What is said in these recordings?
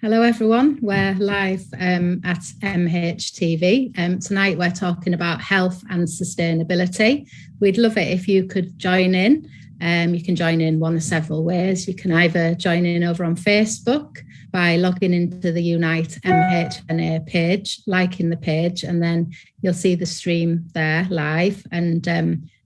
Hello everyone, we're live at MHTV. Tonight we're talking about health and sustainability. We'd love it if you could join in. You can join in one of several ways. You can either join in over on Facebook by logging into the Unite MHNA page, liking the page, and then you'll see the stream there live. And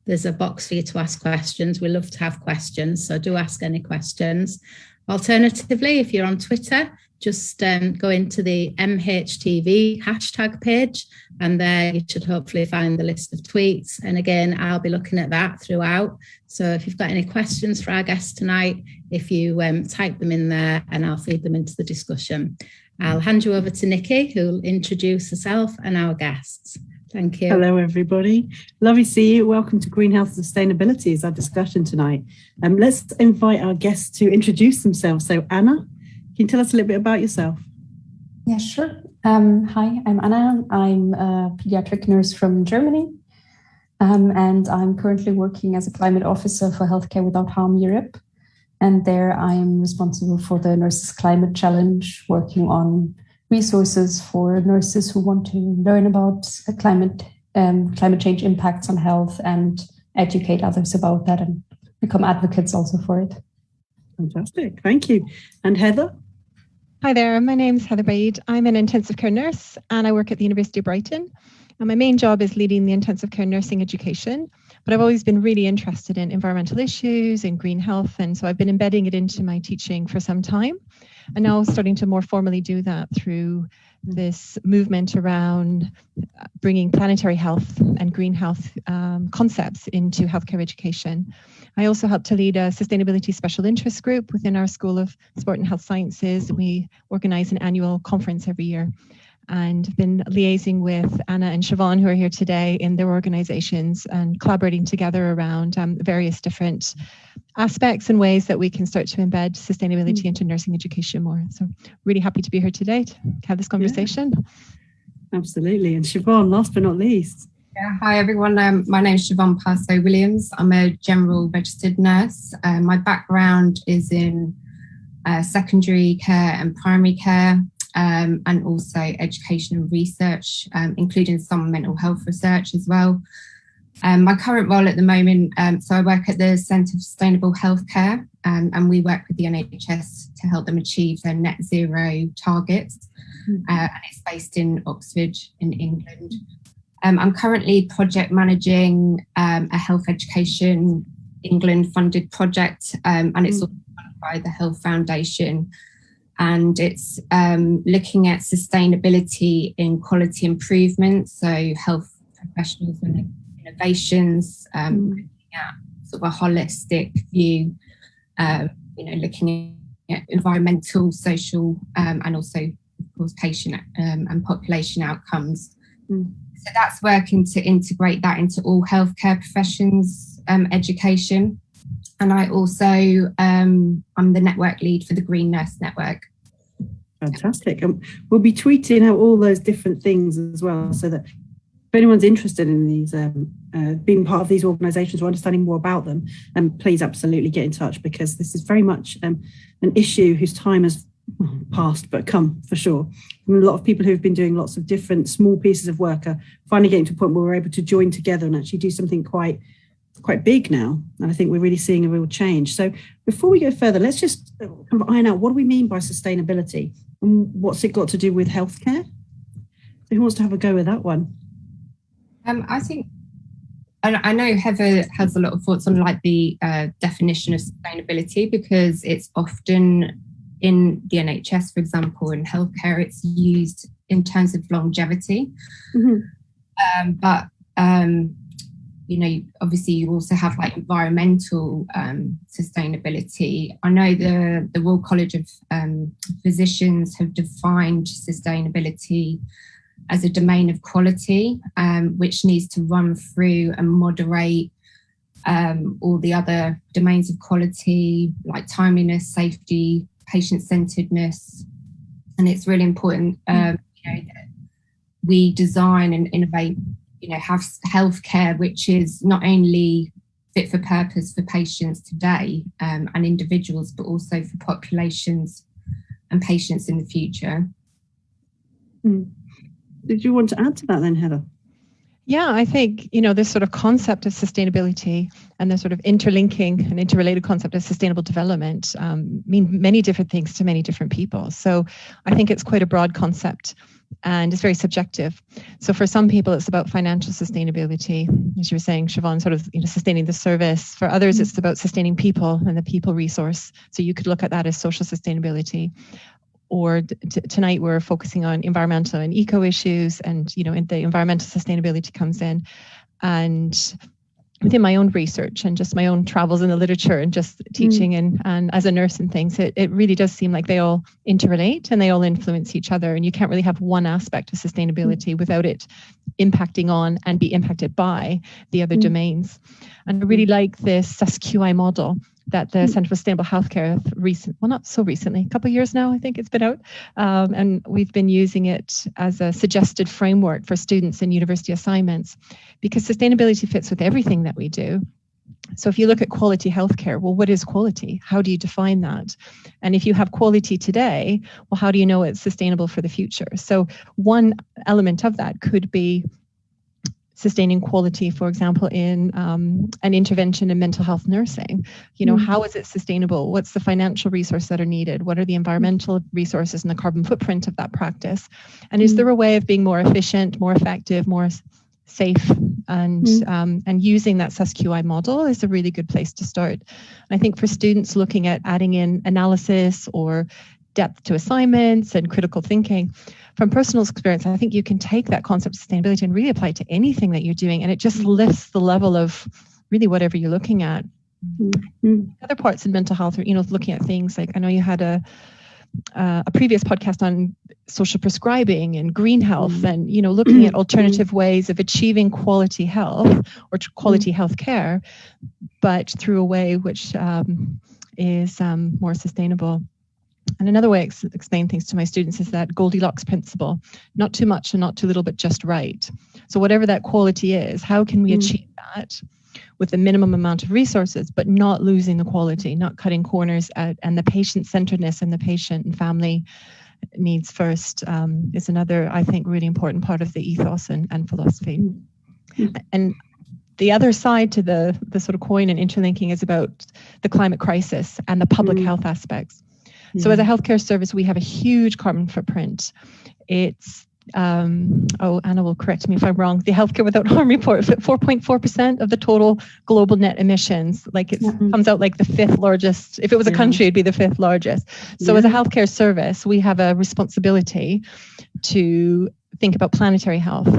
there's a box for you to ask questions. We love to have questions, so do ask any questions. Alternatively, if you're on Twitter, just go into the MHTV hashtag page, and there you should hopefully find the list of tweets. And again, I'll be looking at that throughout. So if you've got any questions for our guests tonight, if you type them in there, and I'll feed them into the discussion. I'll hand you over to Nicky, who'll introduce herself and our guests. Thank you. Hello, everybody. Lovely to see you. Welcome to Green Health and Sustainability is our discussion tonight. Let's invite our guests to introduce themselves. So Anna, can you tell us a little bit about yourself? Yeah, sure. Hi, I'm Anna. I'm a pediatric nurse from Germany, and I'm currently working as a climate officer for Healthcare Without Harm Europe. And there I'm responsible for the Nurses Climate Challenge, working on resources for nurses who want to learn about climate change impacts on health and educate others about that and become advocates also for it. Fantastic, thank you. And Heather? Hi there, my name's Heather Baid. I'm an intensive care nurse and I work at the University of Brighton. And my main job is leading the intensive care nursing education, but I've always been really interested in environmental issues and green health, and so I've been embedding it into my teaching for some time, and now starting to more formally do that through this movement around bringing planetary health and green health concepts into healthcare education. I also help to lead a sustainability special interest group within our School of Sport and Health Sciences. We organise an annual conference every year, and been liaising with Anna and Siobhan, who are here today, in their organisations and collaborating together around various different aspects and ways that we can start to embed sustainability into nursing education more. So really happy to be here today to have this conversation. Yeah, absolutely. And Siobhan, last but not least. Yeah, hi everyone. My name is Siobhan Parslow-Williams. I'm a general registered nurse. My background is in secondary care and primary care. And also education and research, including some mental health research as well. My current role at the moment, so I work at the Centre for Sustainable Healthcare, and we work with the NHS to help them achieve their net zero targets, and it's based in Oxford in England. I'm currently project managing a Health Education England funded project, and it's all funded by the Health Foundation. And it's looking at sustainability in quality improvement, so health professionals and innovations, looking at sort of a holistic view, looking at environmental, social, and also, of course, patient and population outcomes. So that's working to integrate that into all healthcare professions education. And I also, I'm the network lead for the Green Nurse Network. Fantastic. We'll be tweeting out all those different things as well, so that if anyone's interested in these, being part of these organisations or understanding more about them, please absolutely get in touch, because this is very much an issue whose time has passed but come for sure. I mean, a lot of people who've been doing lots of different small pieces of work are finally getting to a point where we're able to join together and actually do something quite big now, and I think we're really seeing a real change. So before we go further, let's just kind of iron out what do we mean by sustainability and what's it got to do with healthcare? So who wants to have a go with that one? I think, I know Heather has a lot of thoughts on like the definition of sustainability, because it's often in the NHS, for example, in healthcare, it's used in terms of longevity. Obviously you also have like environmental sustainability. I know the Royal College of Physicians have defined sustainability as a domain of quality, which needs to run through and moderate all the other domains of quality, like timeliness, safety, patient-centeredness. And it's really important that we design and innovate, have healthcare which is not only fit for purpose for patients today and individuals, but also for populations and patients in the future. Did you want to add to that then, Heather? Yeah, I think, this sort of concept of sustainability and the sort of interlinking and interrelated concept of sustainable development mean many different things to many different people. So I think it's quite a broad concept and it's very subjective. So for some people, it's about financial sustainability, as you were saying, Siobhan, sort of sustaining the service. For others, it's about sustaining people and the people resource. So you could look at that as social sustainability. Or tonight we're focusing on environmental and eco issues, and the environmental sustainability comes in. And within my own research and just my own travels in the literature and just teaching and as a nurse and things, it really does seem like they all interrelate and they all influence each other. And you can't really have one aspect of sustainability without it impacting on and be impacted by the other domains. And I really like this SQI model that the Centre for Sustainable Healthcare not so recently, a couple of years now, I think it's been out. And we've been using it as a suggested framework for students in university assignments, because sustainability fits with everything that we do. So if you look at quality healthcare, well, what is quality? How do you define that? And if you have quality today, well, how do you know it's sustainable for the future? So one element of that could be sustaining quality, for example, in an intervention in mental health nursing. How is it sustainable? What's the financial resources that are needed? What are the environmental resources and the carbon footprint of that practice? And is there a way of being more efficient, more effective, more safe? And using that SQI model is a really good place to start. And I think for students looking at adding in analysis or depth to assignments and critical thinking, from personal experience, I think you can take that concept of sustainability and really apply it to anything that you're doing, and it just lifts the level of really whatever you're looking at. Other parts in mental health are, looking at things like, I know you had a previous podcast on social prescribing and green health, and looking at alternative ways of achieving quality health or quality health care, but through a way which is more sustainable. And another way I explain things to my students is that Goldilocks principle: not too much and not too little, but just right. So whatever that quality is, how can we achieve that with the minimum amount of resources, but not losing the quality, not cutting corners out, and the patient-centeredness and the patient and family needs first is another, I think, really important part of the ethos and philosophy. And the other side to the sort of coin and interlinking is about the climate crisis and the public health aspects. So as a healthcare service, we have a huge carbon footprint. It's, Anna will correct me if I'm wrong, the Healthcare Without Harm report, 4.4% of the total global net emissions. Like it comes out like the fifth largest. If it was a country, it'd be the fifth largest. So as a healthcare service, we have a responsibility to think about planetary health.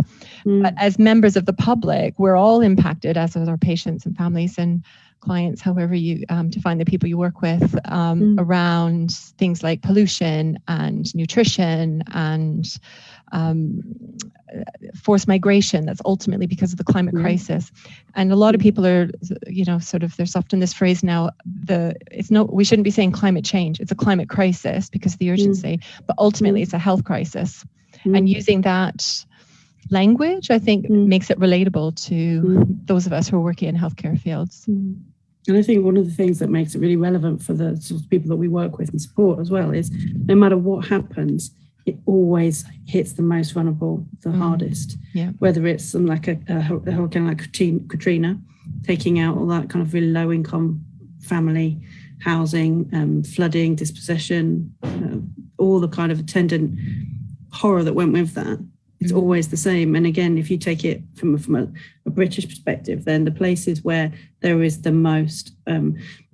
But as members of the public, we're all impacted, as are our patients and families and clients, however you define the people you work with, around things like pollution and nutrition and forced migration. That's ultimately because of the climate crisis. And a lot of people are, there's often this phrase now, we shouldn't be saying climate change, it's a climate crisis because of the urgency, but ultimately it's a health crisis. And using that language, I think, makes it relatable to those of us who are working in healthcare fields. And I think one of the things that makes it really relevant for the sort of people that we work with and support as well is no matter what happens, it always hits the most vulnerable the hardest. Whether it's something like a hurricane like Katrina, taking out all that kind of really low income family housing, flooding, dispossession, all the kind of attendant horror that went with that. It's always the same. And again, if you take it from a British perspective, then the places where there is the most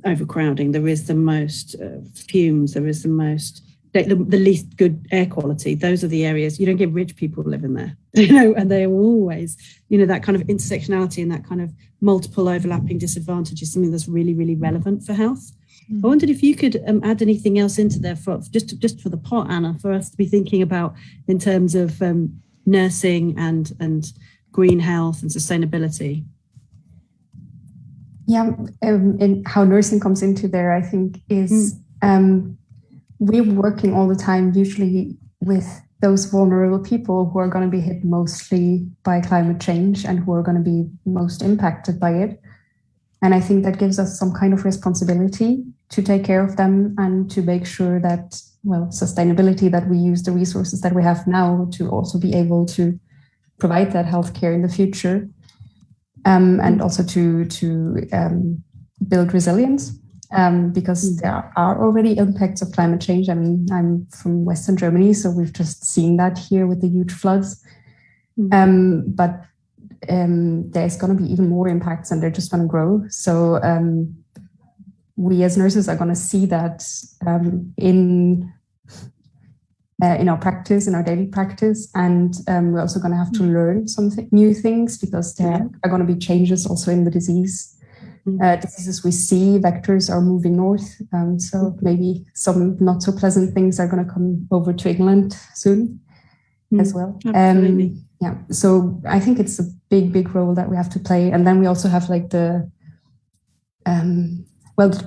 overcrowding, there is the most fumes, there is the least good air quality, those are the areas. You don't get rich people living there, and they are always, that kind of intersectionality and that kind of multiple overlapping disadvantage is something that's really, really relevant for health. I wondered if you could add anything else into there for just for the pot, Anna, for us to be thinking about in terms of nursing and green health and sustainability. And how nursing comes into there, I think, is we're working all the time usually with those vulnerable people who are going to be hit mostly by climate change and who are going to be most impacted by it. And I think that gives us some kind of responsibility to take care of them and to make sure that, well, sustainability, that we use the resources that we have now to also be able to provide that healthcare in the future, and also to build resilience, because there are already impacts of climate change. I mean, I'm from Western Germany, so we've just seen that here with the huge floods. But there's going to be even more impacts, and they're just going to grow. So we as nurses are going to see that in our practice, in our daily practice, and we're also going to have to learn some new things, because there are going to be changes also in the disease. Diseases we see, vectors are moving north, so maybe some not so pleasant things are going to come over to England soon as well. Absolutely. Yeah, so I think it's a big role that we have to play. And then we also have like the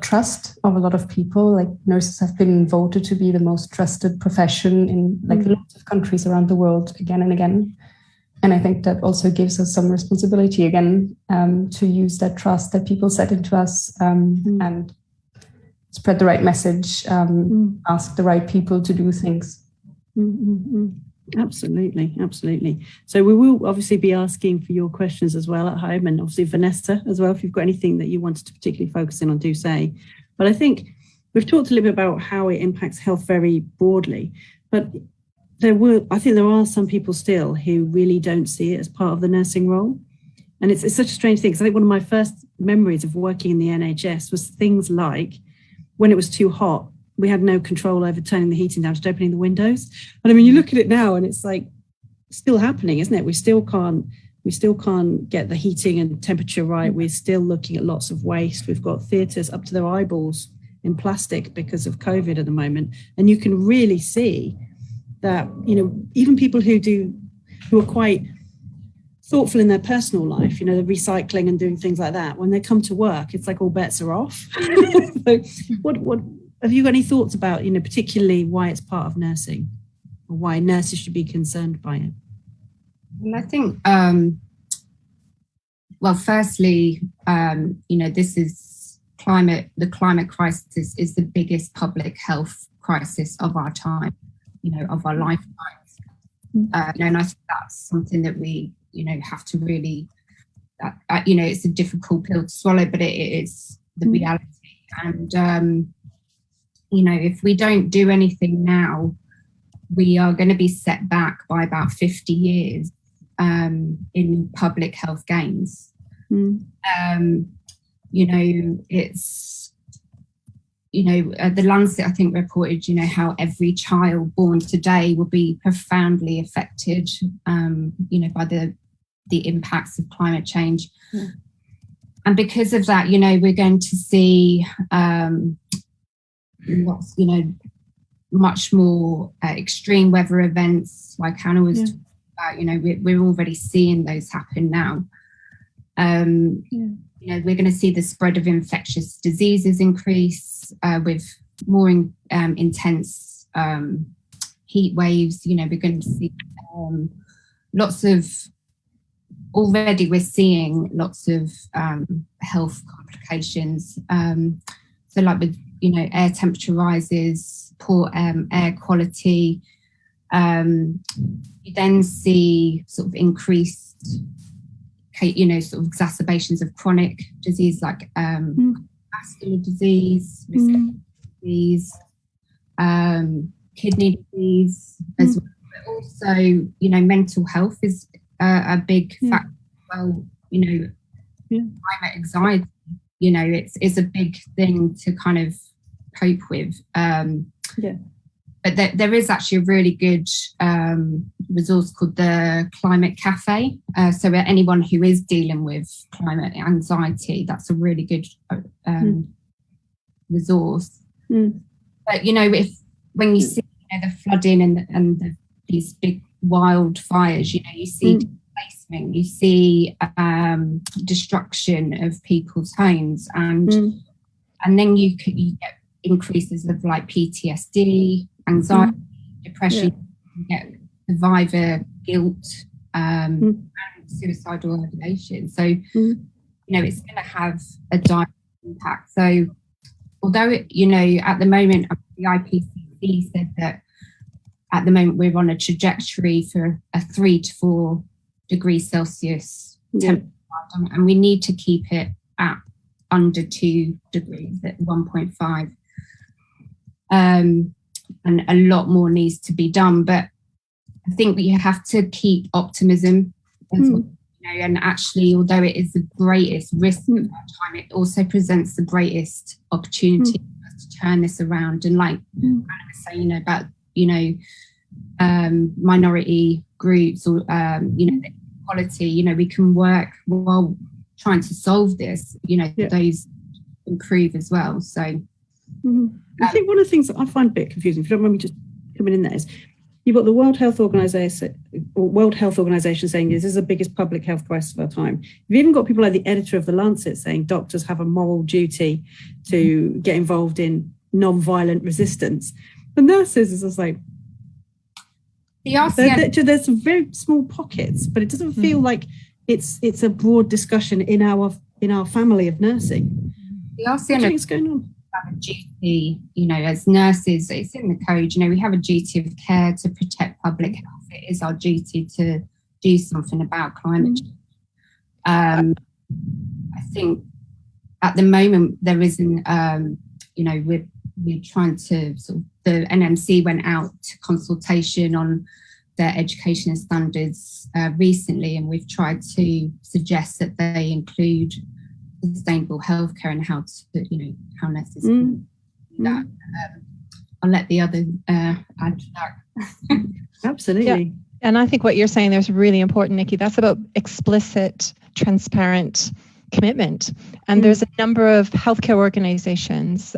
trust of a lot of people. Like, nurses have been voted to be the most trusted profession in like lots of countries around the world again and again. And I think that also gives us some responsibility again, to use that trust that people set into us, and spread the right message, ask the right people to do things. Absolutely. So we will obviously be asking for your questions as well at home, and obviously Vanessa as well. If you've got anything that you wanted to particularly focus in on, do say. But I think we've talked a little bit about how it impacts health very broadly, but I think there are some people still who really don't see it as part of the nursing role. And it's such a strange thing, because I think one of my first memories of working in the NHS was things like, when it was too hot, we had no control over turning the heating down, just opening the windows. And I mean, you look at it now and it's like still happening, isn't it? We still can't get the heating and temperature right. We're still looking at lots of waste. We've got theatres up to their eyeballs in plastic because of COVID at the moment. And you can really see that, you know, even people who are quite thoughtful in their personal life, you know, the recycling and doing things like that, when they come to work, it's like all bets are off. So what have you got any thoughts about, you know, particularly why it's part of nursing, or why nurses should be concerned by it? Well, I think, firstly, you know, this is the climate crisis is the biggest public health crisis of our time, you know, of our lifetimes. You know, and I think that's something that we, you know, have to really, you know, it's a difficult pill to swallow, but it is the reality. And, you know, if we don't do anything now, we are going to be set back by about 50 years in public health gains. You know, it's, you know, the Lancet, I think, reported, you know, how every child born today will be profoundly affected, you know, by the impacts of climate change. And because of that, you know, we're going to see lots, you know, much more extreme weather events, like Hannah was talking about. You know, we're already seeing those happen now. You know, we're going to see the spread of infectious diseases increase with more intense heat waves. You know, we're going to see lots of, already we're seeing lots of health complications. So like with, you know, air temperature rises, poor air quality. You then see sort of increased, you know, sort of exacerbations of chronic disease like vascular disease, disease, kidney disease as well. But also, you know, mental health is a big factor as well. You know, climate anxiety, you know, it's a big thing to kind of cope with. But there is actually a really good resource called the Climate Cafe. So anyone who is dealing with climate anxiety, that's a really good resource. But, you know, when you see, you know, the flooding and these big wildfires, you know, you see displacement, you see destruction of people's homes, and then you get increases of like PTSD, anxiety, depression, you get survivor guilt, and suicidal ideation. So, you know, it's going to have a direct impact. So although at the moment the IPCC said that at the moment we're on a trajectory for a 3 to 4 degrees Celsius temperature, and we need to keep it at under 2 degrees, at 1.5. And a lot more needs to be done, but I think we have to keep optimism as well, and actually, although it is the greatest risk of our time, it also presents the greatest opportunity for us to turn this around. And like Anna was saying, about minority groups or the equality, we can work while trying to solve this. Those improve as well. So I think one of the things that I find a bit confusing, if you don't mind me just coming in there, is you've got the World Health Organization saying this is the biggest public health crisis of our time. You've even got people like the editor of The Lancet saying doctors have a moral duty to get involved in non-violent resistance. The nurses is just like, there's some very small pockets, but it doesn't feel like it's a broad discussion in our family of nursing. The RCN What's going on? Have a duty, as nurses, it's in the code, we have a duty of care to protect public health. It is our duty to do something about climate change. I think at the moment there isn't, we're trying to the NMC went out to consultation on their education standards recently, and we've tried to suggest that they include sustainable healthcare and how to, how nurses do that. I'll let the other add to that. Absolutely. Yeah. And I think what you're saying there is really important, Nicky. That's about explicit, transparent commitment. And there's a number of healthcare organizations,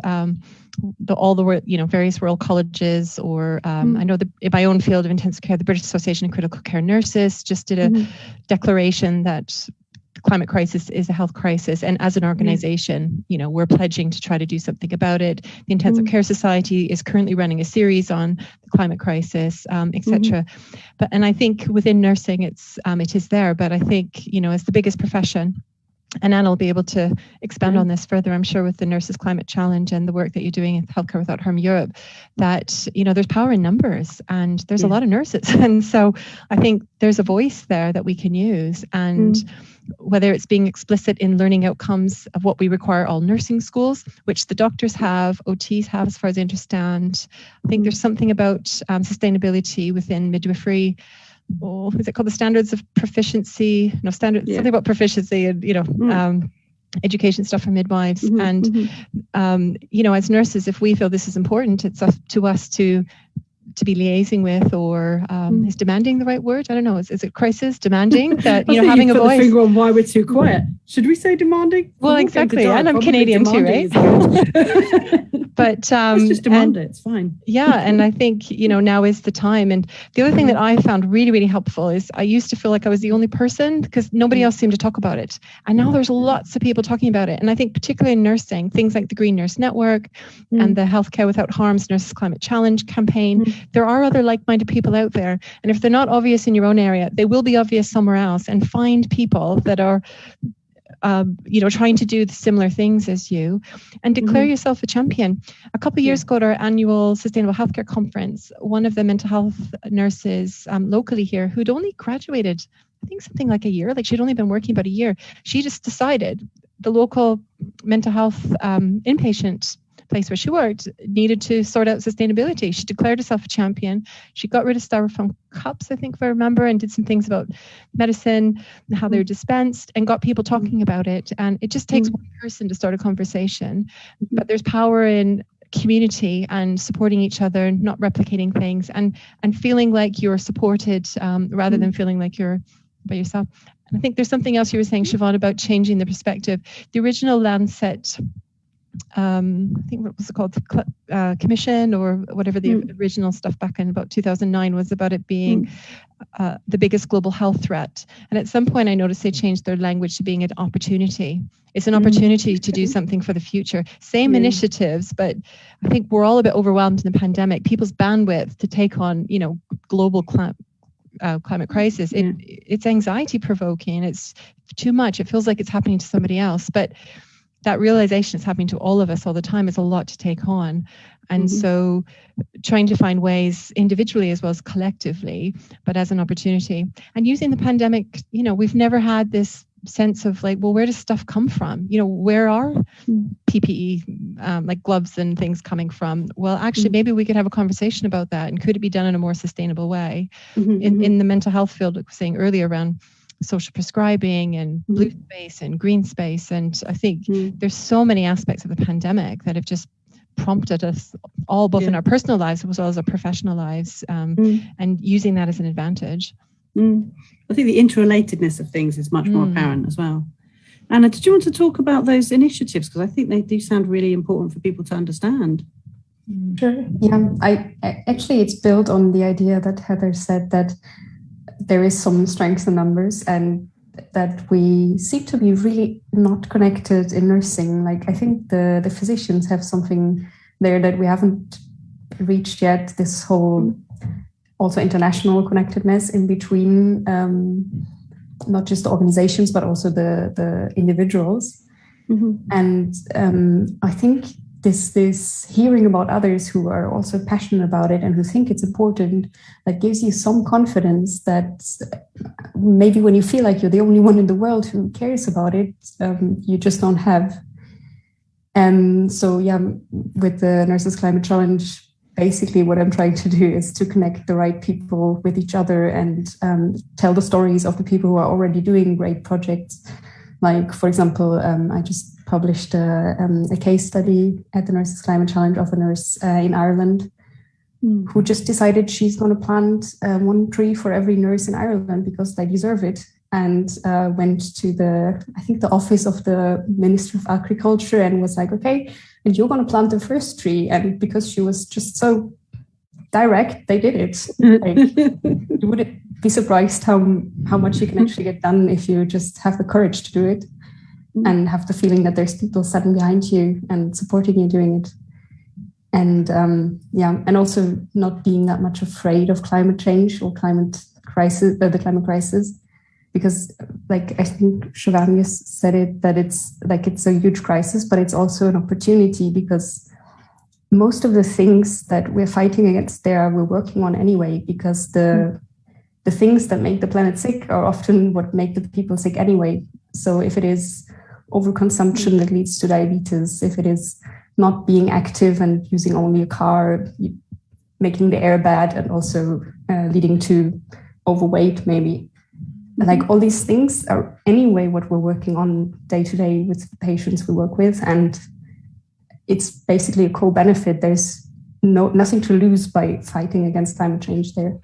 various Royal Colleges, or I know in my own field of intensive care, the British Association of Critical Care Nurses just did a declaration that climate crisis is a health crisis, and as an organization, we're pledging to try to do something about it. The Intensive Care Society is currently running a series on the climate crisis, etc. And I think within nursing, it is there. But I think as the biggest profession, and Anna will be able to expand on this further, I'm sure, with the Nurses Climate Challenge and the work that you're doing in Healthcare Without Harm Europe, that, there's power in numbers, and there's a lot of nurses. And so I think there's a voice there that we can use. And whether it's being explicit in learning outcomes of what we require all nursing schools, which the doctors have, OTs have, as far as I understand. I think there's something about sustainability within midwifery. Is it called the standards of proficiency? No, something about proficiency and, education stuff for midwives. And, as nurses, if we feel this is important, it's up to us to be liaising with, or is demanding the right word? I don't know. Is it crisis? Demanding that, having a voice. The finger on why we're too quiet. Should we say demanding? Well, exactly. And I'm Canadian too, right? But let's just demand it. It's fine. Yeah, and I think now is the time. And the other thing that I found really, really helpful is I used to feel like I was the only person because nobody else seemed to talk about it. And now there's lots of people talking about it. And I think particularly in nursing, things like the Green Nurse Network and the Healthcare Without Harm's Nurses Climate Challenge campaign, there are other like-minded people out there. And if they're not obvious in your own area, they will be obvious somewhere else. And find people that are trying to do the similar things as you, and declare yourself a champion. A couple of years ago at our annual Sustainable Healthcare Conference, one of the mental health nurses locally here, who'd only graduated, I think something like a year, like she'd only been working about a year, she just decided the local mental health inpatient place where she worked needed to sort out sustainability. She declared herself a champion. She got rid of styrofoam cups, I think, if I remember, and did some things about medicine and how they're dispensed, and got people talking about it. And it just takes one person to start a conversation. But there's power in community and supporting each other, not replicating things, and feeling like you're supported rather than feeling like you're by yourself. And I think there's something else you were saying, Siobhan, about changing the perspective. The original Lancet, I think what was it called, commission or whatever, the original stuff back in about 2009 was about it being the biggest global health threat. And at some point I noticed they changed their language to being an opportunity. It's an opportunity to do something for the future. Same initiatives, but I think we're all a bit overwhelmed in the pandemic. People's bandwidth to take on, global climate crisis, it's anxiety provoking. It's too much. It feels like it's happening to somebody else. But that realization is happening to all of us all the time. It's a lot to take on. And so trying to find ways individually as well as collectively, but as an opportunity. And using the pandemic, we've never had this sense of like, well, where does stuff come from? Where are PPE, like gloves and things coming from? Well, actually, maybe we could have a conversation about that. And could it be done in a more sustainable way? In the mental health field, like I was saying earlier, around social prescribing and blue space and green space. And I think there's so many aspects of the pandemic that have just prompted us all, both in our personal lives as well as our professional lives, and using that as an advantage. I think the interrelatedness of things is much more apparent as well. Anna, did you want to talk about those initiatives? Because I think they do sound really important for people to understand. Sure. Yeah, I actually, it's built on the idea that Heather said, that there is some strength in numbers and that we seem to be really not connected in nursing. Like, I think the physicians have something there that we haven't reached yet, this whole also international connectedness in between, not just the organizations, but also the individuals. And I think this hearing about others who are also passionate about it and who think it's important, that gives you some confidence that maybe when you feel like you're the only one in the world who cares about it, you just don't have. And so, yeah, with the Nurses Climate Challenge, basically what I'm trying to do is to connect the right people with each other and tell the stories of the people who are already doing great projects. Like, for example, I just published a case study at the Nurses Climate Challenge of a nurse in Ireland who just decided she's going to plant one tree for every nurse in Ireland because they deserve it, and went to the office of the Minister of Agriculture and was like, okay, and you're going to plant the first tree. And because she was just so direct, they did it. Like, you wouldn't be surprised how much you can actually get done if you just have the courage to do it and have the feeling that there's people standing behind you and supporting you doing it. And and also not being that much afraid of climate change or climate crisis, the climate crisis, because, like, I think Siobhan said it, that it's a huge crisis, but it's also an opportunity, because most of the things that we're fighting against there, we're working on anyway, because the things that make the planet sick are often what make the people sick anyway. So if it is overconsumption that leads to diabetes, if it is not being active and using only a car, making the air bad and also leading to overweight maybe. Like, all these things are anyway what we're working on day to day with the patients we work with, and it's basically a co-benefit. There's nothing to lose by fighting against climate change there.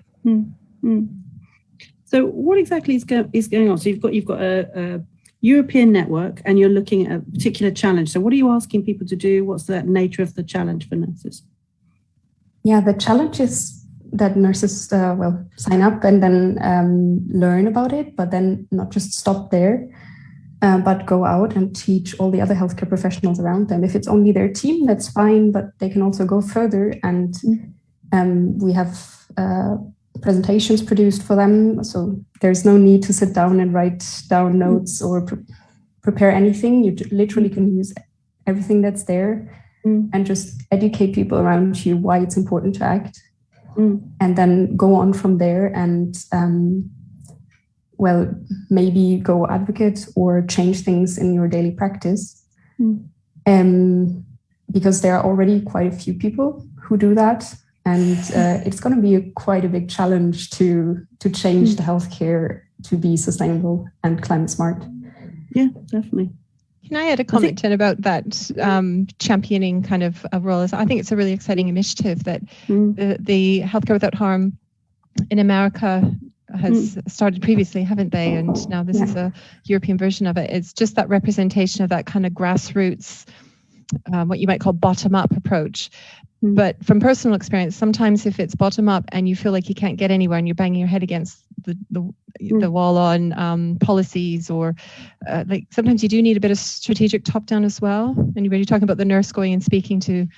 So what exactly is going on? So you've got a European network and you're looking at a particular challenge. So what are you asking people to do? What's the nature of the challenge for nurses? Yeah, the challenge is that nurses sign up and then learn about it, but then not just stop there, but go out and teach all the other healthcare professionals around them. If it's only their team, that's fine, but they can also go further. And we have presentations produced for them, so there's no need to sit down and write down notes or prepare anything. You literally can use everything that's there and just educate people around you why it's important to act. And then go on from there and, maybe go advocate or change things in your daily practice. Because there are already quite a few people who do that. And it's going to be quite a big challenge to change the healthcare to be sustainable and climate smart. Yeah, definitely. Can I add a comment about that championing kind of a role? I think it's a really exciting initiative that the Healthcare Without Harm in America has started previously, haven't they? And now this is a European version of it. It's just that representation of that kind of grassroots, what you might call bottom-up approach. But from personal experience, sometimes if it's bottom up and you feel like you can't get anywhere and you're banging your head against the wall on policies, or sometimes you do need a bit of strategic top down as well. And when you're talking about the nurse going and speaking to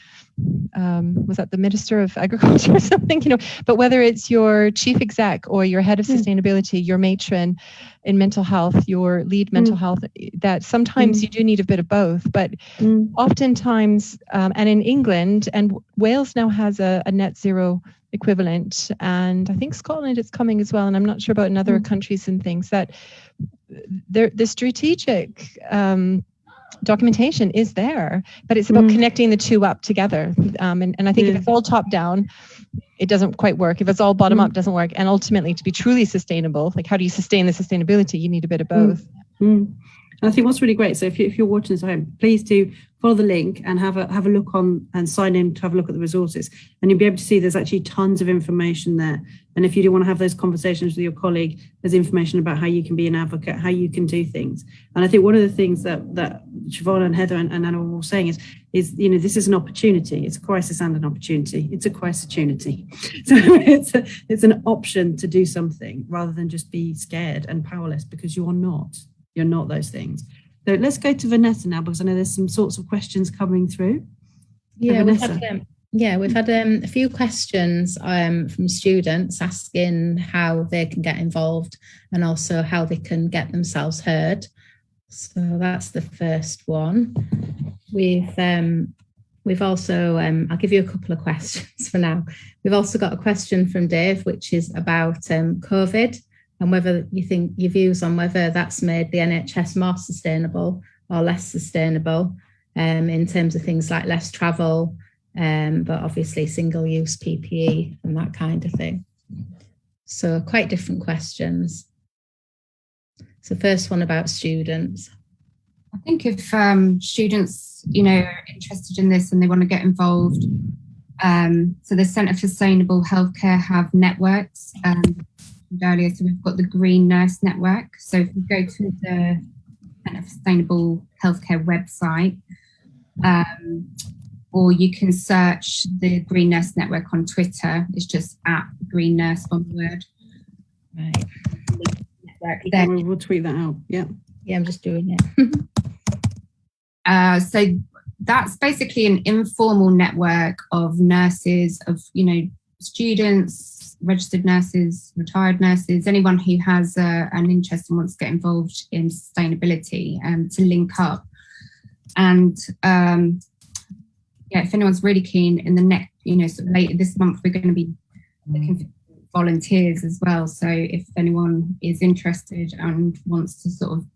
was that the Minister of Agriculture or something, but whether it's your chief exec or your head of sustainability, your matron in mental health, your lead mental health, that sometimes you do need a bit of both, but oftentimes, and in England, and Wales now has a net zero equivalent, and I think Scotland is coming as well, and I'm not sure about in other countries and things, that the strategic documentation is there, but it's about connecting the two up together. And I think if it's all top down, it doesn't quite work. If it's all bottom up, it doesn't work. And ultimately, to be truly sustainable, like how do you sustain the sustainability? You need a bit of both. I think what's really great, so if you're watching this at home, please do follow the link and have a look on and sign in to have a look at the resources. And you'll be able to see there's actually tons of information there. And if you do want to have those conversations with your colleague, there's information about how you can be an advocate, how you can do things. And I think one of the things that Siobhan and Heather and Anna were all saying is this is an opportunity. It's a crisis and an opportunity. It's a crisis-opportunity. So it's an option to do something rather than just be scared and powerless, because you're not. You're not those things. So let's go to Vanessa now, because I know there's some sorts of questions coming through. Yeah, we've had a few questions from students asking how they can get involved and also how they can get themselves heard. So that's the first one. We've also, I'll give you a couple of questions for now. We've also got a question from Dave, which is about COVID, and whether you think your views on whether that's made the NHS more sustainable or less sustainable in terms of things like less travel, but obviously single-use PPE and that kind of thing. So quite different questions. So first one about students. I think if students, are interested in this and they want to get involved, so the Centre for Sustainable Healthcare have networks. Earlier, so we've got the Green Nurse Network. So if you go to the Centre for Sustainable Healthcare website, or you can search the Green Nurse Network on Twitter. It's just @Green Nurse, one word. Right. Then we'll tweet that out. Yeah, I'm just doing it. So that's basically an informal network of nurses, of students, registered nurses, retired nurses, anyone who has an interest and wants to get involved in sustainability, to link up. And if anyone's really keen, in the next, sort of later this month, we're going to be looking for volunteers as well. So if anyone is interested and wants to sort of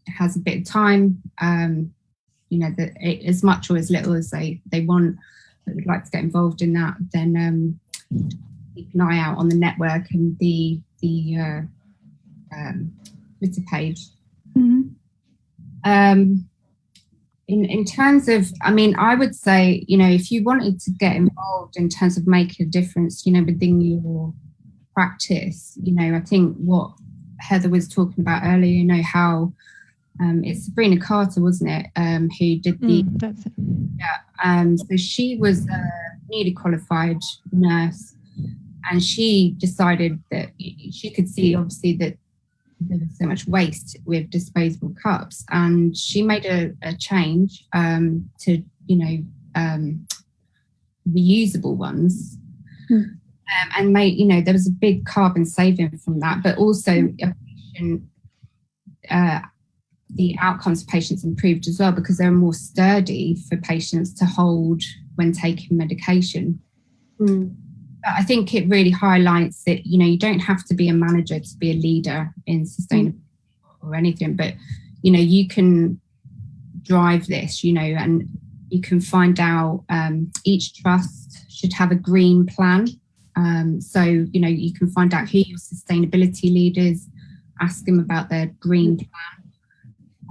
has a bit of time, as much or as little as they want, that would like to get involved in that, then keep an eye out on the network and the Twitter page. In terms of, I would say, if you wanted to get involved in terms of making a difference, within your practice, I think what Heather was talking about earlier, how it's Sabrina Carter, wasn't it, who did the, that's it. So she was a newly qualified nurse, and she decided that she could see, obviously, that there was so much waste with disposable cups, and she made a change to reusable ones, and made there was a big carbon saving from that, but also the outcomes for patients improved as well, because they're more sturdy for patients to hold when taking medication. But I think it really highlights that, you don't have to be a manager to be a leader in sustainability or anything, but, you can drive this, and you can find out each trust should have a green plan. So, you can find out who your sustainability leaders, ask them about their green plan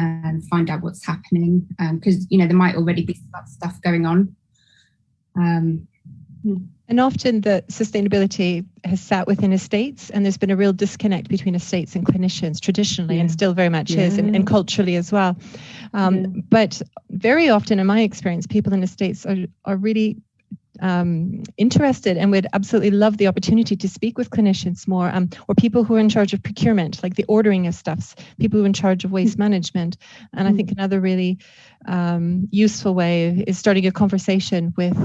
and find out what's happening, because, there might already be stuff going on. And often the sustainability has sat within estates, and there's been a real disconnect between estates and clinicians traditionally, and still very much is, and culturally as well. But very often, in my experience, people in estates are really interested and would absolutely love the opportunity to speak with clinicians more, or people who are in charge of procurement, like the ordering of stuffs, people who are in charge of waste management. And I think another really useful way is starting a conversation with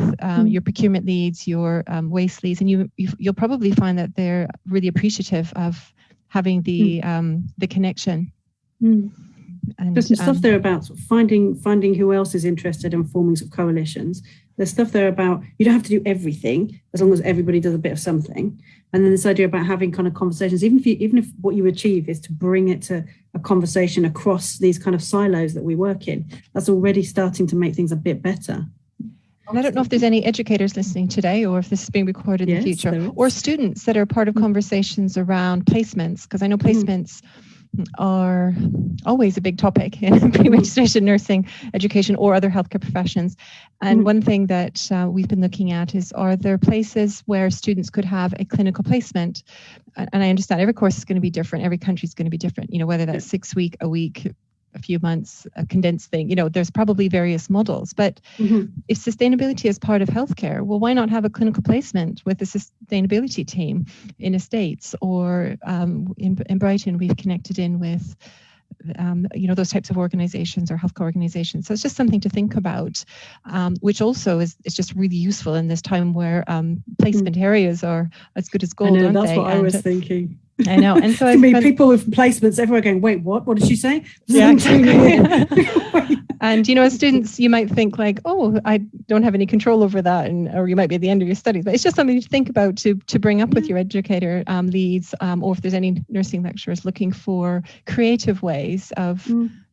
your procurement leads, your waste leads, and you'll probably find that they're really appreciative of having the connection. And there's some stuff there about sort of finding who else is interested and forming sort of coalitions. There's stuff there about you don't have to do everything as long as everybody does a bit of something. And then this idea about having kind of conversations, even if what you achieve is to bring it to a conversation across these kind of silos that we work in, that's already starting to make things a bit better. And I don't know if there's any educators listening today, or if this is being recorded in the future, or students that are part of conversations around placements, because I know placements are always a big topic in pre-registration nursing education or other healthcare professions. And one thing that we've been looking at is, are there places where students could have a clinical placement? And I understand every course is going to be different, every country is going to be different, whether that's 6 weeks, a week, a few months, a condensed thing, there's probably various models. But if sustainability is part of healthcare, well, why not have a clinical placement with the sustainability team in Estates, or in Brighton, we've connected in with, those types of organizations or healthcare organizations. So it's just something to think about, which also is just really useful in this time where placement areas are as good as gold. I know, aren't that's they? what I was thinking. I know. And so people with placements everywhere going, wait, what did she say? Yeah. And, as students, you might think like, oh, I don't have any control over that. Or you might be at the end of your studies, but it's just something to think about to bring up with your educator leads, or if there's any nursing lecturers looking for creative ways of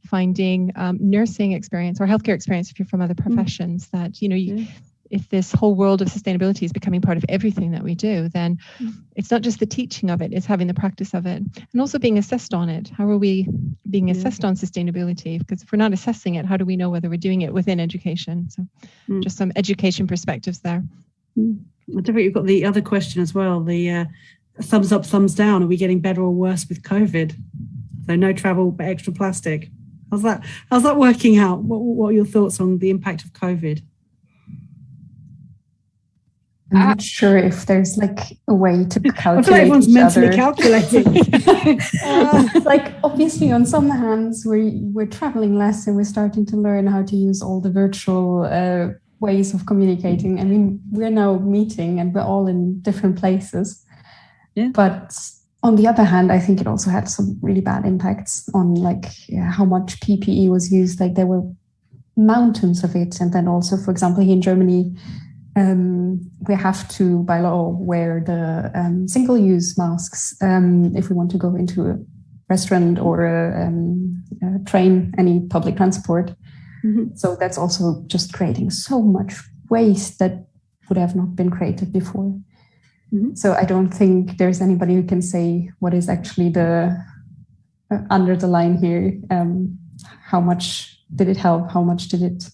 finding nursing experience or healthcare experience if you're from other professions that, if this whole world of sustainability is becoming part of everything that we do, then it's not just the teaching of it, it's having the practice of it, and also being assessed on it. How are we being assessed on sustainability? Because if we're not assessing it, how do we know whether we're doing it within education? So just some education perspectives there. I think you've got the other question as well, the thumbs up, thumbs down. Are we getting better or worse with COVID? So no travel, but extra plastic. How's that working out? What are your thoughts on the impact of COVID? I'm not sure if there's like a way to calculate. I feel like everyone's mentally calculating. Obviously, on some hands, we're traveling less and we're starting to learn how to use all the virtual ways of communicating. I mean, we're now meeting and we're all in different places. Yeah. But on the other hand, I think it also had some really bad impacts on how much PPE was used. Like there were mountains of it, and then also, for example, here in Germany, we have to, by law, wear the single-use masks if we want to go into a restaurant or a train, any public transport. So that's also just creating so much waste that would have not been created before. So I don't think there's anybody who can say what is actually the under the line here. How much did it help? How much did it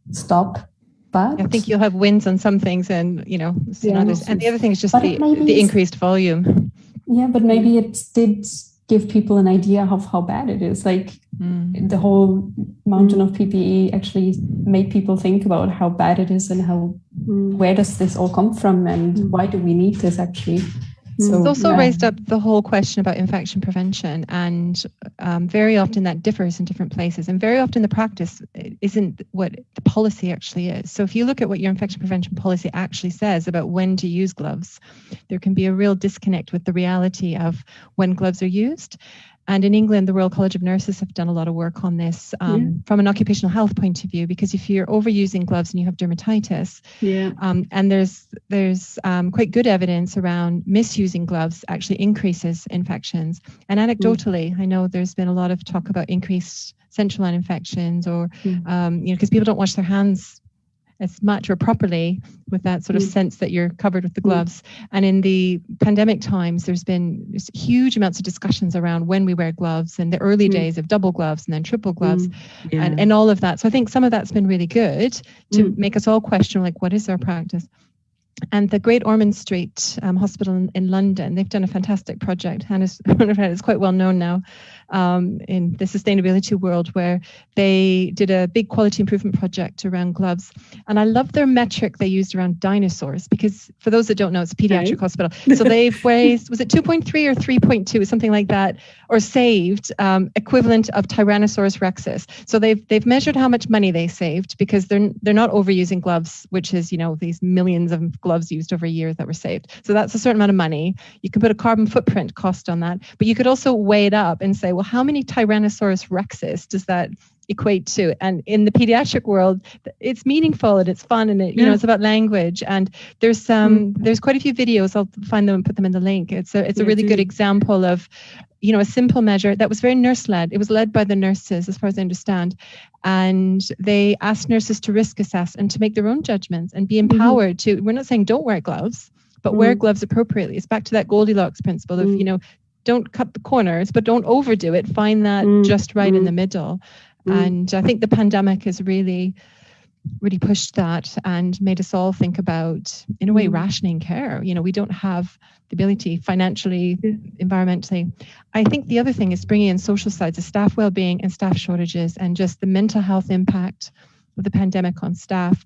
stop? But I think you'll have wins on some things and, others. And the other thing is just the increased volume. Yeah, but maybe it did give people an idea of how bad it is. The whole mountain of PPE actually made people think about how bad it is and where does this all come from and why do we need this actually. So, it's also raised up the whole question about infection prevention, and very often that differs in different places, and very often the practice isn't what the policy actually is. So if you look at what your infection prevention policy actually says about when to use gloves, there can be a real disconnect with the reality of when gloves are used. And in England, the Royal College of Nurses have done a lot of work on this from an occupational health point of view, because if you're overusing gloves and you have dermatitis, and there's quite good evidence around misusing gloves actually increases infections. And anecdotally, I know there's been a lot of talk about increased central line infections, or because people don't wash their hands as much or properly with that sort of sense that you're covered with the gloves. And in the pandemic times, there's been huge amounts of discussions around when we wear gloves and the early days of double gloves and then triple gloves and all of that. So I think some of that's been really good to make us all question, what is our practice? And the Great Ormond Street Hospital in London, they've done a fantastic project, and it's quite well known now. in the sustainability world, where they did a big quality improvement project around gloves. And I love their metric they used around dinosaurs, because for those that don't know, it's a pediatric hospital. So they've raised, was it 2.3 or 3.2, something like that, or saved equivalent of Tyrannosaurus rexes. So they've measured how much money they saved, because they're not overusing gloves, which is, these millions of gloves used over years that were saved. So that's a certain amount of money. You can put a carbon footprint cost on that, but you could also weigh it up and say, well, how many Tyrannosaurus rexes does that equate to? And in the pediatric world, it's meaningful and it's fun, and it's about language. And there's quite a few videos. I'll find them and put them in the link. It's a really good example of a simple measure that was very nurse-led. It was led by the nurses, as far as I understand. And they asked nurses to risk assess and to make their own judgments and be empowered to, we're not saying don't wear gloves, but wear gloves appropriately. It's back to that Goldilocks principle of, don't cut the corners, but don't overdo it. Find that just right in the middle. And I think the pandemic has really pushed that and made us all think about, in a way, rationing care. We don't have the ability financially, environmentally. I think the other thing is bringing in social sides of staff well-being and staff shortages, and just the mental health impact of the pandemic on staff.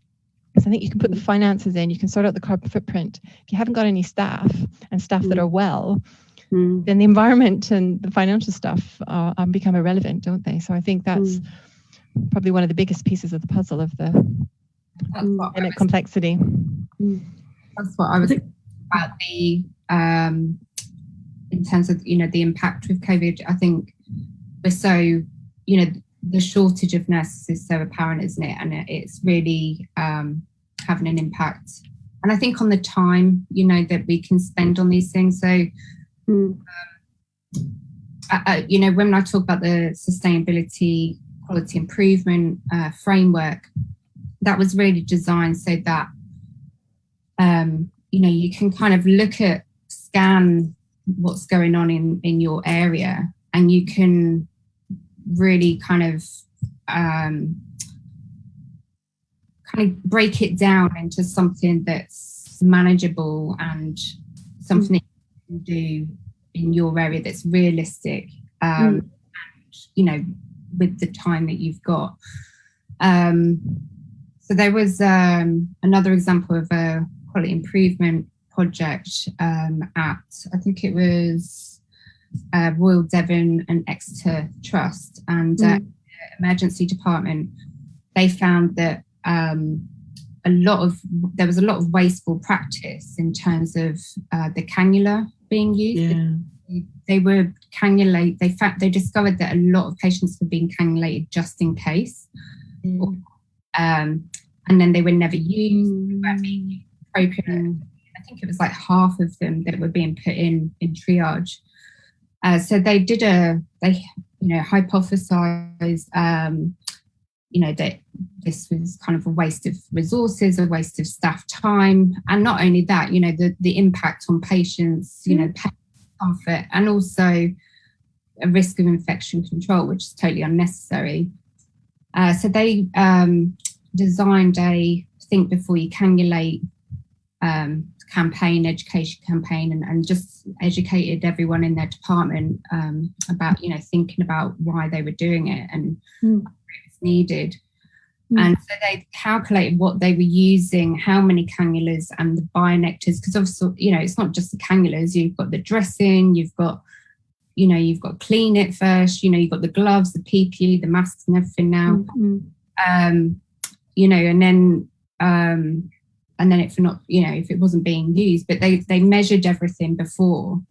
So I think you can put the finances in, you can sort out the carbon footprint. If you haven't got any staff and staff that are well, then the environment and the financial stuff become irrelevant, don't they? So I think that's probably one of the biggest pieces of the puzzle of the pandemic complexity. That's what I was about the in terms of the impact with COVID. I think we're so the shortage of nurses is so apparent, isn't it? And it's really having an impact. And I think on the time that we can spend on these things. So when I talk about the sustainability quality improvement framework, that was really designed so that you can kind of scan what's going on in your area, and you can really kind of break it down into something that's manageable and something that you can do in your area that's realistic, and with the time that you've got. So there was another example of a quality improvement project at, I think it was Royal Devon and Exeter Trust, and the emergency department. They found that there was a lot of wasteful practice in terms of the cannula being used. They were cannulated. They discovered that a lot of patients were being cannulated just in case, and then they were never used. They weren't being used appropriately. I think it was like half of them that were being put in triage. So they hypothesized, that this was kind of a waste of resources, a waste of staff time, and not only that, the impact on patients, comfort, and also a risk of infection control, which is totally unnecessary. So they designed a think before you cannulate education campaign, and just educated everyone in their department about, thinking about why they were doing it and what was needed. And so they calculated what they were using, how many cannulas and the bionectars, because obviously, it's not just the cannulas, you've got the dressing, you've got to clean it first, you've got the gloves, the PPE, the masks and everything now. And then if it wasn't being used, but they measured everything before.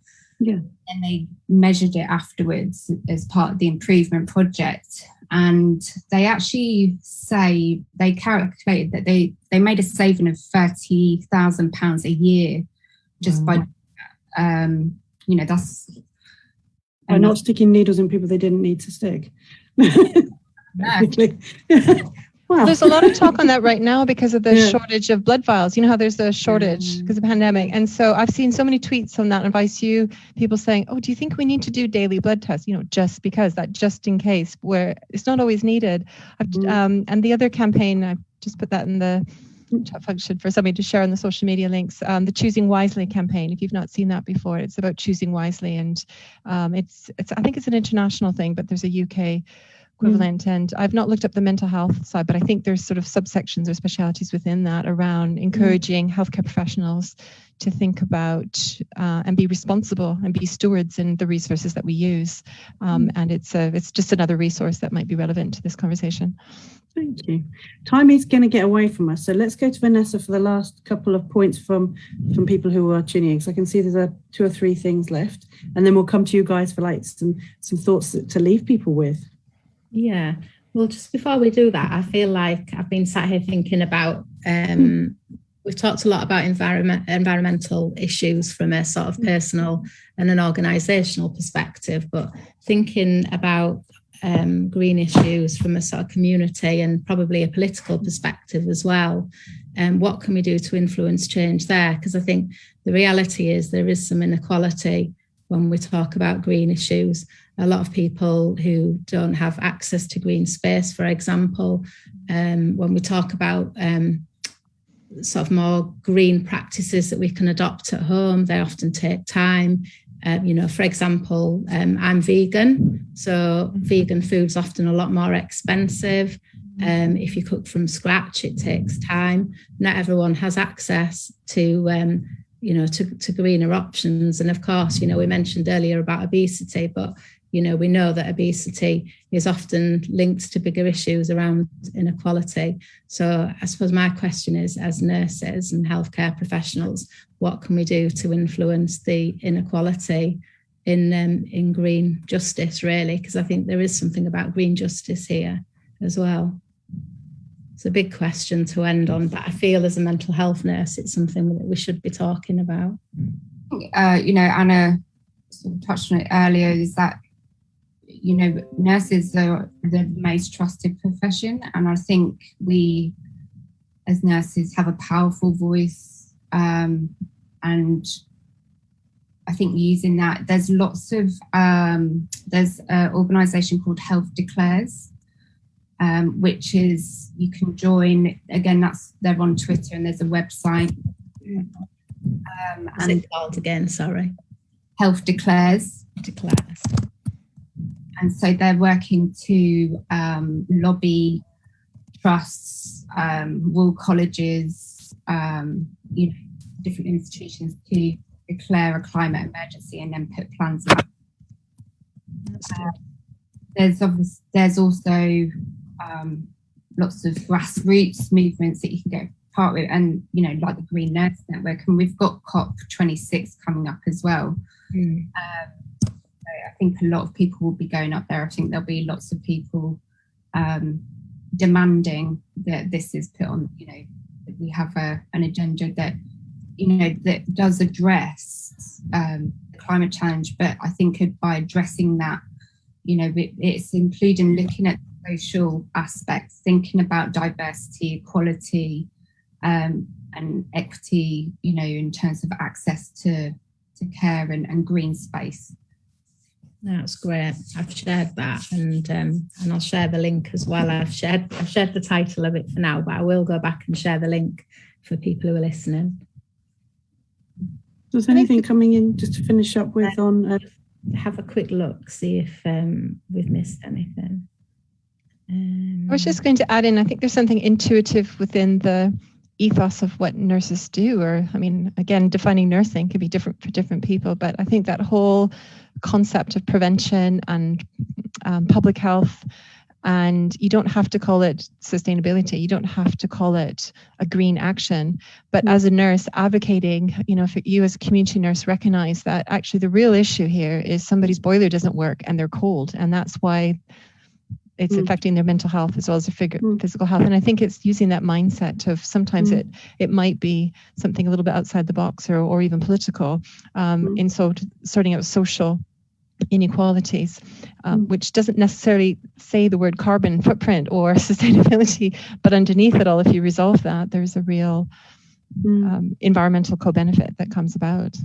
And they measured it afterwards as part of the improvement project. And they actually say they calculated that they made a saving of £30,000 a year just by that's by not sticking needles in people they didn't need to stick. Well, there's a lot of talk on that right now because of the shortage of blood vials. You know how there's a shortage because of the pandemic. And so I've seen so many tweets on that of ICU people saying, oh, do you think we need to do daily blood tests? Just because that, just in case, where it's not always needed. And the other campaign, I've just put that in the chat function for somebody to share on the social media links. The Choosing Wisely campaign, if you've not seen that before, it's about choosing wisely, and it's I think it's an international thing, but there's a UK equivalent. And I've not looked up the mental health side, but I think there's sort of subsections or specialities within that around encouraging healthcare professionals to think about and be responsible and be stewards in the resources that we use. And it's just another resource that might be relevant to this conversation. Thank you. Time is going to get away from us, so let's go to Vanessa for the last couple of points from people who are tuning in. So I can see there's 2 or 3 things left, and then we'll come to you guys for like some thoughts to leave people with. Yeah. Well, just before we do that, I feel like I've been sat here thinking about, we've talked a lot about environmental issues from a sort of personal and an organisational perspective, but thinking about green issues from a sort of community and probably a political perspective as well. What can we do to influence change there? Because I think the reality is there is some inequality when we talk about green issues. A lot of people who don't have access to green space, for example, when we talk about sort of more green practices that we can adopt at home, they often take time. For example, I'm vegan, so vegan food's often a lot more expensive. If you cook from scratch, it takes time. Not everyone has access to to greener options. And of course, we mentioned earlier about obesity, but we know that obesity is often linked to bigger issues around inequality. So I suppose my question is, as nurses and healthcare professionals, what can we do to influence the inequality in green justice, really? Because I think there is something about green justice here as well. It's a big question to end on, but I feel as a mental health nurse, it's something that we should be talking about. Anna sort of touched on it earlier, is that nurses are the most trusted profession, and I think we as nurses have a powerful voice, and I think using that, there's lots of there's an organisation called Health Declares, which is, you can join, again, they're on Twitter, and there's a website. What's it called again? Sorry. Health Declares. And so they're working to lobby trusts, Royal colleges, different institutions to declare a climate emergency and then put plans in. There's also lots of grassroots movements that you can go part with, and like the Green Nurse Network, and we've got COP26 coming up as well. I think a lot of people will be going up there. I think there'll be lots of people demanding that this is put on, that we have an agenda that, that does address the climate challenge. But I think by addressing that, it's including looking at social aspects, thinking about diversity, equality, and equity, in terms of access to care and green space. That's great. I've shared that, and I'll share the link as well. I've shared the title of it for now, but I will go back and share the link for people who are listening. Is anything coming in just to finish up with on? Have a quick look, see if we've missed anything. I was just going to add in, I think there's something intuitive within the ethos of what nurses do, or again, defining nursing can be different for different people, but I think that whole concept of prevention and public health, and you don't have to call it sustainability, you don't have to call it a green action, but as a nurse advocating, if you as a community nurse recognize that actually the real issue here is somebody's boiler doesn't work and they're cold, and that's why it's affecting their mental health as well as their physical health. And I think it's using that mindset of sometimes it might be something a little bit outside the box or even political, in sorting out social inequalities, which doesn't necessarily say the word carbon footprint or sustainability, but underneath it all, if you resolve that, there's a real environmental co-benefit that comes about.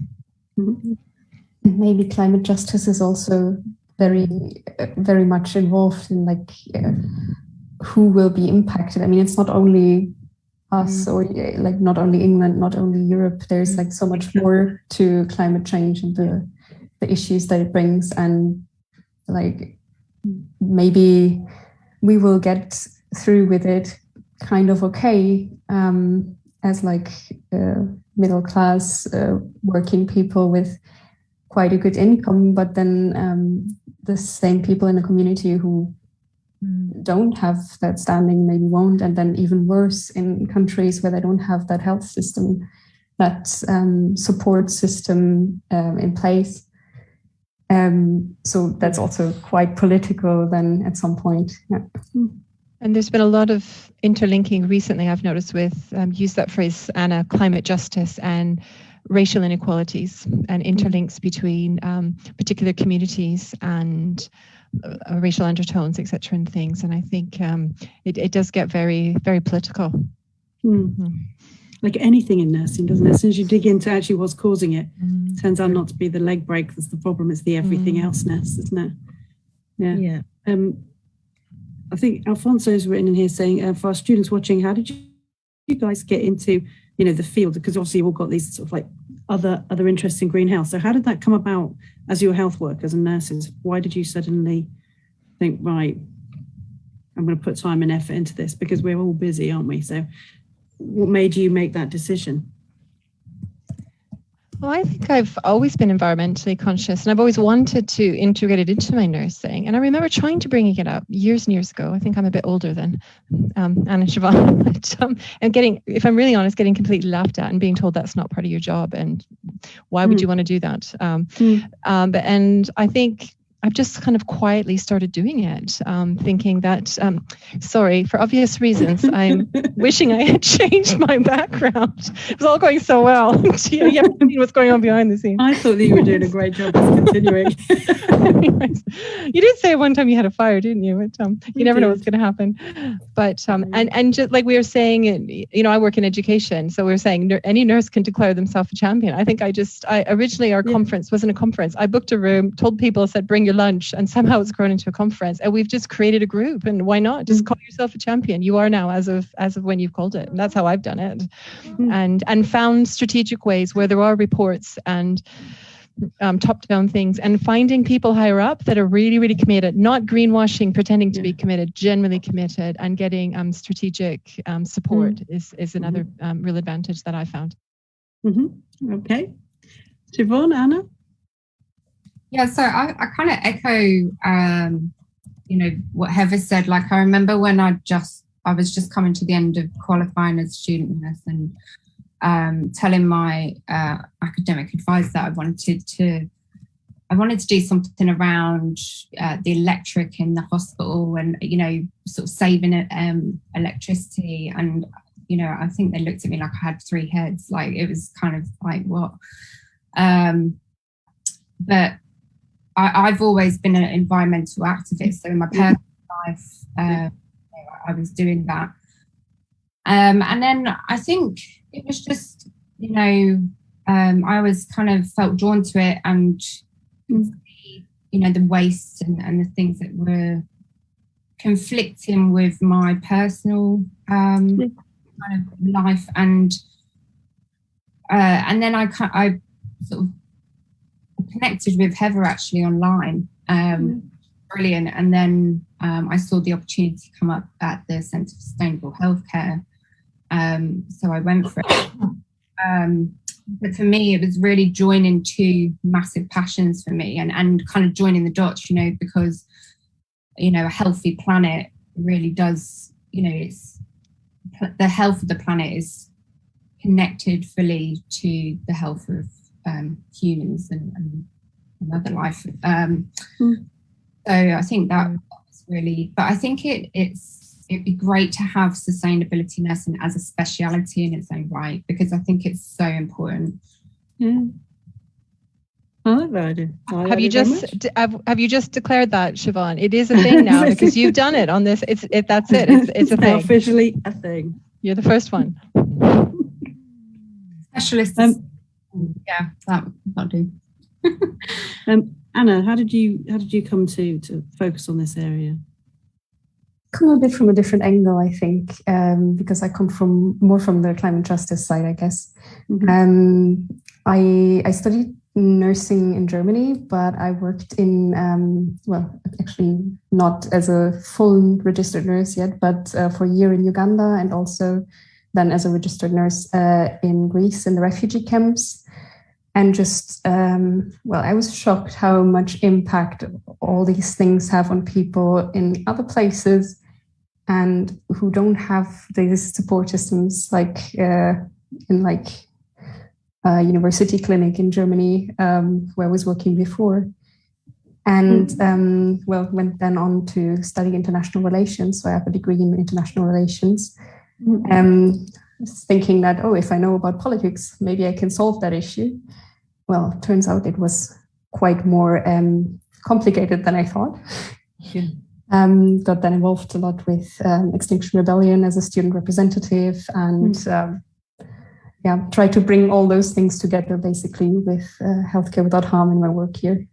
Maybe climate justice is also very much involved in who will be impacted. It's not only us, or like not only England, not only Europe. There's like so much more to climate change and the issues that it brings, and like maybe we will get through with it kind of okay, as like middle class working people with quite a good income, but then the same people in the community who don't have that standing maybe won't, and then even worse in countries where they don't have that health system, that support system in place. So that's also quite political then at some point. Yeah. And there's been a lot of interlinking recently, I've noticed, with, use that phrase, Anna, climate justice and racial inequalities and interlinks between particular communities and racial undertones, etc., and things. And I think it does get very, very political. Like anything in nursing, doesn't it? As soon as you dig into actually what's causing it, it turns out not to be the leg break that's the problem, it's the everything else-ness, isn't it? Yeah. I think Alfonso's written in here saying, for our students watching, how did you guys get into, the field? Because obviously you've all got these sort of like other interests in green health. So how did that come about as your health workers and nurses? Why did you suddenly think, right, I'm going to put time and effort into this? Because we're all busy, aren't we? So what made you make that decision? Well, I think I've always been environmentally conscious, and I've always wanted to integrate it into my nursing. And I remember trying to bring it up years and years ago. I think I'm a bit older than Anna and Siobhan, but, and getting, if I'm really honest, getting completely laughed at and being told that's not part of your job and why would you want to do that? And I think I've just kind of quietly started doing it, thinking that, sorry, for obvious reasons, I'm wishing I had changed my background. It was all going so well. You haven't seen what's going on behind the scenes. I thought that you were doing a great job of continuing. Anyways, you did say at one time you had a fire, didn't you? But you never know what's going to happen. But and just like we were saying, I work in education, so we were saying any nurse can declare themselves a champion. I think I originally our conference wasn't a conference. I booked a room, told people, said bring your lunch, and somehow it's grown into a conference, and we've just created a group. And why not just call yourself a champion? You are now, as of when you've called it, and that's how I've done it. And found strategic ways where there are reports and top-down things, and finding people higher up that are really, really committed, not greenwashing, pretending to be committed, genuinely committed, and getting strategic support is another real advantage that I found. Okay, Siobhan, Anna. Yeah, so I kind of echo, what Heather said. Like, I remember when I was just coming to the end of qualifying as a student nurse, and telling my academic advisor that I wanted to do something around the electric in the hospital, and sort of saving electricity. And I think they looked at me like I had three heads. Like, it was kind of like, what? But I've always been an environmental activist. So in my personal life, I was doing that. And then I think it was just, I always kind of felt drawn to it, and, the waste and the things that were conflicting with my personal kind of life. And then I sort of connected with Heather actually online. Brilliant. And then I saw the opportunity come up at the Centre for Sustainable Healthcare. So I went for it. But for me, it was really joining two massive passions for me, and kind of joining the dots, because, a healthy planet really does, it's the health of the planet is connected fully to the health of humans and other life. So I think that was really, but I think it'd be great to have sustainability nursing as a speciality in its own right, because I think it's so important. I like that idea. Have you just declared that, Siobhan? It is a thing now because you've done it on this. It's a thing. Officially a thing. You're the first one. Specialists. Yeah, that'll do. Anna, how did you come to focus on this area? come a bit from a different angle, I think, because I come more from the climate justice side, I guess. Mm-hmm. I studied nursing in Germany, but I worked in, well, actually not as a full registered nurse yet, but for a year in Uganda, and also then as a registered nurse in Greece in the refugee camps. And just, well, I was shocked how much impact all these things have on people in other places and who don't have these support systems, like in like a university clinic in Germany, where I was working before. And well, went then on to study international relations. So I have a degree in international relations. Thinking that, oh, if I know about politics, maybe I can solve that issue. Well, turns out it was quite more complicated than I thought. Yeah. Got then involved a lot with Extinction Rebellion as a student representative, and yeah, try to bring all those things together basically with healthcare without harm in my work here.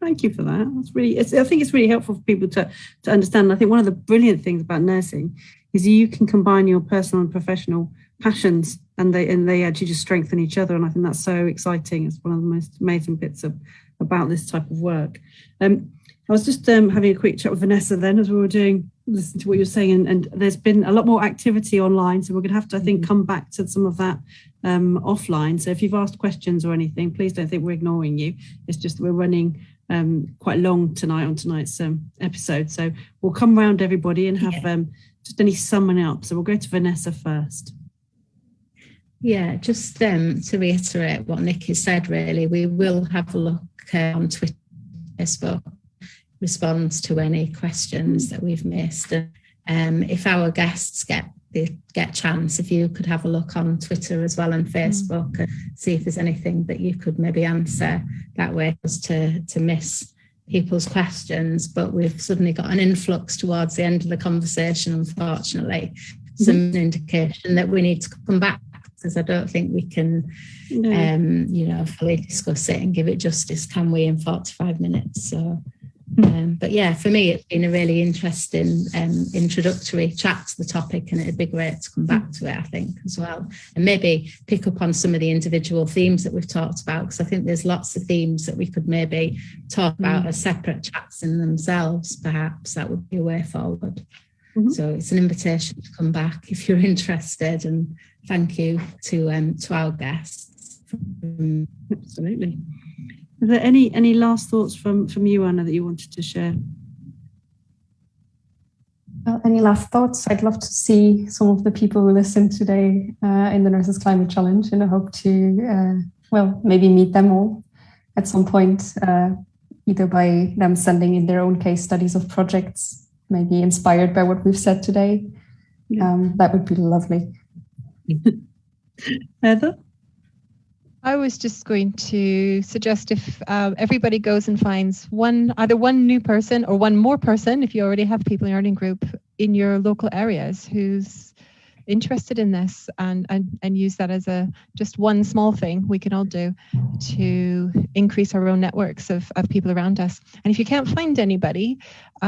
Thank you for that. That's really, I think it's really helpful for people to understand. I think one of the brilliant things about nursing is you can combine your personal and professional passions, and they actually just strengthen each other. And I think that's so exciting. It's one of the most amazing bits about this type of work. I was just having a quick chat with Vanessa then as we were listening to what you're saying, and there's been a lot more activity online, so we're going to have to, I think, come back to some of that offline. So if you've asked questions or anything, please don't think we're ignoring you. It's just that we're running quite long tonight on tonight's episode, so we'll come round everybody and have just any summing up. So we'll go to Vanessa first. Yeah, just to reiterate what Nicky said, really, we will have a look on Twitter, Facebook, response to any questions that we've missed. If our guests get chance, if you could have a look on Twitter as well and Facebook and see if there's anything that you could maybe answer that way, just to miss people's questions. But we've suddenly got an influx towards the end of the conversation, unfortunately. Some indication that we need to come back, because I don't think we can fully discuss it and give it justice, can we, in 45 minutes? So but yeah, for me, it's been a really interesting introductory chat to the topic, and it'd be great to come back to it, I think, as well, and maybe pick up on some of the individual themes that we've talked about, because I think there's lots of themes that we could maybe talk about as separate chats in themselves. Perhaps that would be a way forward. So it's an invitation to come back if you're interested, and thank you to our guests. Absolutely. Are there any last thoughts from you, Anna, that you wanted to share? Well, any last thoughts? I'd love to see some of the people who listen today in the Nurses Climate Challenge, and I hope to, maybe meet them all at some point, either by them sending in their own case studies of projects, maybe inspired by what we've said today. That would be lovely. Heather? I was just going to suggest if everybody goes and finds either one new person or one more person, if you already have people in your learning group in your local areas who's interested in this, and use that as just one small thing we can all do to increase our own networks of people around us. And if you can't find anybody,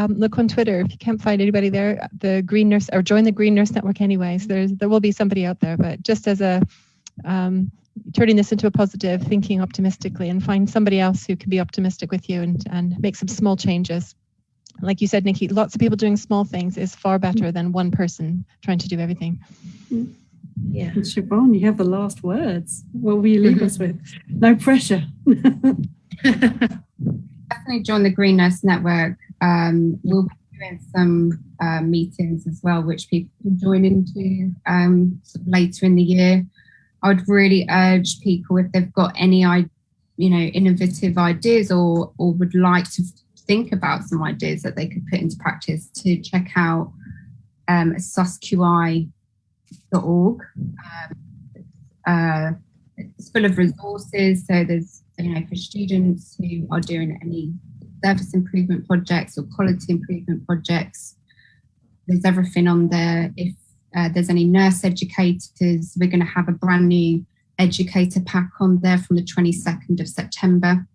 look on Twitter. If you can't find anybody there, the Green Nurse, or join the Green Nurse Network anyways. There will be somebody out there, but just as a turning this into a positive, thinking optimistically, and find somebody else who can be optimistic with you and make some small changes. Like you said, Nicky, lots of people doing small things is far better than one person trying to do everything. Yeah. And Siobhan, you have the last words. What will you leave us with? No pressure. Definitely join the Green Nurse Network. We'll be doing some meetings as well, which people can join into later in the year. I would really urge people, if they've got any, innovative ideas or would like to think about some ideas that they could put into practice, to check out susqi.org. It's full of resources. So there's, for students who are doing any service improvement projects or quality improvement projects, there's everything on there. If there's any nurse educators, we're going to have a brand new educator pack on there from the 22nd of September.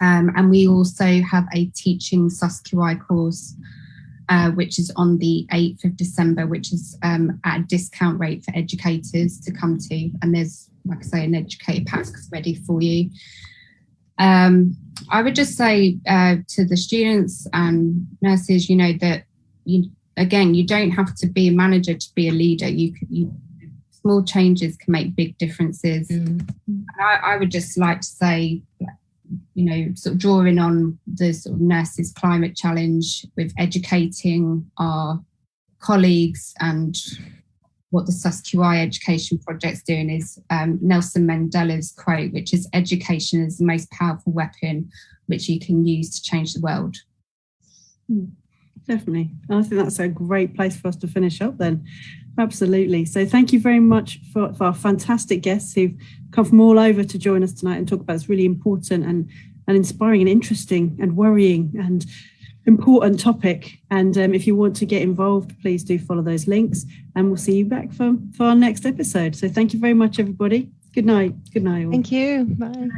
And we also have a teaching susqi course which is on the 8th of December, which is at a discount rate for educators to come to. And there's, like I say, an educator pack ready for you. I would just say to the students and nurses, that you don't have to be a manager to be a leader. Small changes can make big differences. And I would just like to say, sort of drawing on the sort of nurses climate challenge with educating our colleagues, and what the SUSQI education project's doing is Nelson Mandela's quote, which is, education is the most powerful weapon which you can use to change the world. Definitely. I think that's a great place for us to finish up then. Absolutely. So thank you very much for our fantastic guests who've come from all over to join us tonight and talk about this really important and inspiring and interesting and worrying and important topic. And if you want to get involved, please do follow those links, and we'll see you back for our next episode. So thank you very much, everybody. Good night. Good night. Thank you. Bye.